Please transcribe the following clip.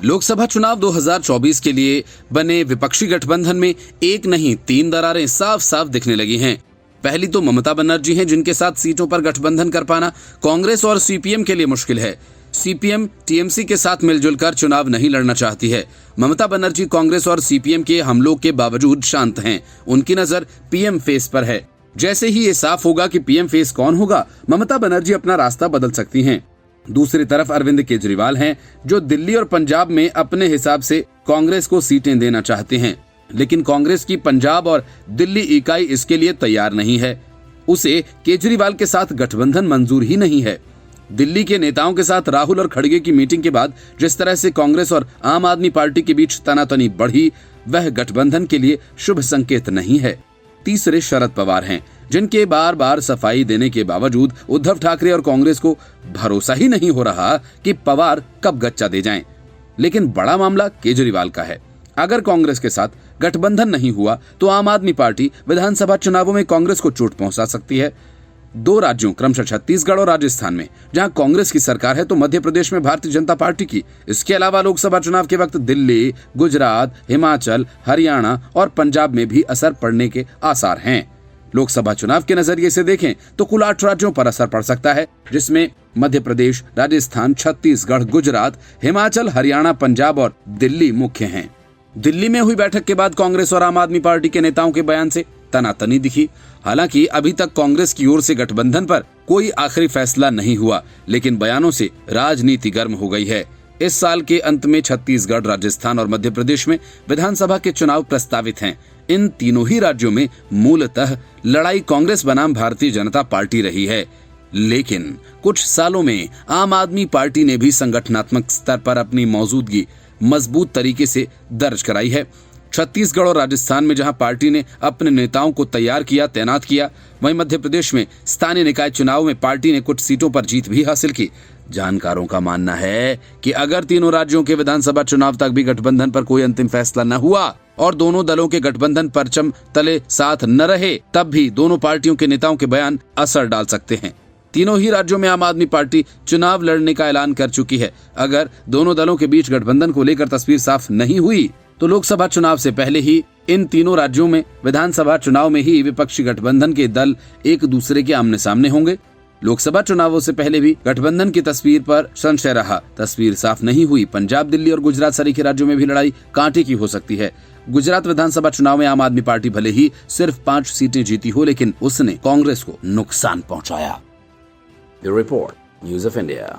लोकसभा चुनाव 2024 के लिए बने विपक्षी गठबंधन में एक नहीं 3 दरारें साफ साफ दिखने लगी हैं। पहली तो ममता बनर्जी हैं, जिनके साथ सीटों पर गठबंधन कर पाना कांग्रेस और सीपीएम के लिए मुश्किल है। सीपीएम टीएमसी के साथ मिलजुल कर चुनाव नहीं लड़ना चाहती है। ममता बनर्जी कांग्रेस और सीपीएम के हमलों के बावजूद शांत हैं। उनकी नजर पीएम फेस पर है। जैसे ही ये साफ होगा कि पीएम फेस कौन होगा, ममता बनर्जी अपना रास्ता बदल सकती हैं। दूसरी तरफ अरविंद केजरीवाल हैं, जो दिल्ली और पंजाब में अपने हिसाब से कांग्रेस को सीटें देना चाहते हैं, लेकिन कांग्रेस की पंजाब और दिल्ली इकाई इसके लिए तैयार नहीं है। उसे केजरीवाल के साथ गठबंधन मंजूर ही नहीं है। दिल्ली के नेताओं के साथ राहुल और खड़गे की मीटिंग के बाद जिस तरह से कांग्रेस और आम आदमी पार्टी के बीच तनातनी बढ़ी, वह गठबंधन के लिए शुभ संकेत नहीं है। तीसरे शरद पवार हैं, जिनके बार बार सफाई देने के बावजूद उद्धव ठाकरे और कांग्रेस को भरोसा ही नहीं हो रहा कि पवार कब गच्चा दे जाएं। लेकिन बड़ा मामला केजरीवाल का है। अगर कांग्रेस के साथ गठबंधन नहीं हुआ तो आम आदमी पार्टी विधानसभा चुनावों में कांग्रेस को चोट पहुंचा सकती है। 2 राज्यों क्रमशः छत्तीसगढ़ और राजस्थान में जहां कांग्रेस की सरकार है, तो मध्य प्रदेश में भारतीय जनता पार्टी की। इसके अलावा लोकसभा चुनाव के वक्त दिल्ली, गुजरात, हिमाचल, हरियाणा और पंजाब में भी असर पड़ने के आसार हैं। लोकसभा चुनाव के नजरिए से देखें तो कुल 8 राज्यों पर असर पड़ सकता है, जिसमें मध्य प्रदेश, राजस्थान, छत्तीसगढ़, गुजरात, हिमाचल, हरियाणा, पंजाब और दिल्ली मुख्य हैं। दिल्ली में हुई बैठक के बाद कांग्रेस और आम आदमी पार्टी के नेताओं के बयान से तनातनी दिखी। हालांकि अभी तक कांग्रेस की ओर से गठबंधन पर कोई आखिरी फैसला नहीं हुआ, लेकिन बयानों से राजनीति गर्म हो गई है। इस साल के अंत में छत्तीसगढ़, राजस्थान और मध्य प्रदेश में विधानसभा के चुनाव प्रस्तावित हैं। इन तीनों ही राज्यों में मूलतः लड़ाई कांग्रेस बनाम भारतीय जनता पार्टी रही है, लेकिन कुछ सालों में आम आदमी पार्टी ने भी संगठनात्मक स्तर पर अपनी मौजूदगी मजबूत तरीके से दर्ज कराई है। छत्तीसगढ़ और राजस्थान में जहां पार्टी ने अपने नेताओं को तैनात किया, वहीं मध्य प्रदेश में स्थानीय निकाय चुनाव में पार्टी ने कुछ सीटों पर जीत भी हासिल की। जानकारों का मानना है कि अगर तीनों राज्यों के विधानसभा चुनाव तक भी गठबंधन पर कोई अंतिम फैसला न हुआ और दोनों दलों के गठबंधन परचम तले साथ न रहे, तब भी दोनों पार्टियों के नेताओं के बयान असर डाल सकते हैं। तीनों ही राज्यों में आम आदमी पार्टी चुनाव लड़ने का ऐलान कर चुकी है। अगर दोनों दलों के बीच गठबंधन को लेकर तस्वीर साफ नहीं हुई तो लोकसभा चुनाव से पहले ही इन तीनों राज्यों में विधानसभा चुनाव में ही विपक्षी गठबंधन के दल एक दूसरे के आमने सामने होंगे। लोकसभा चुनावों से पहले भी गठबंधन की तस्वीर पर संशय रहा। तस्वीर साफ नहीं हुई। पंजाब, दिल्ली और गुजरात सरीखे राज्यों में भी लड़ाई कांटे की हो सकती है। गुजरात विधानसभा चुनाव में आम आदमी पार्टी भले ही सिर्फ 5 सीटें जीती हो, लेकिन उसने कांग्रेस को नुकसान पहुंचाया। The Report, News of India।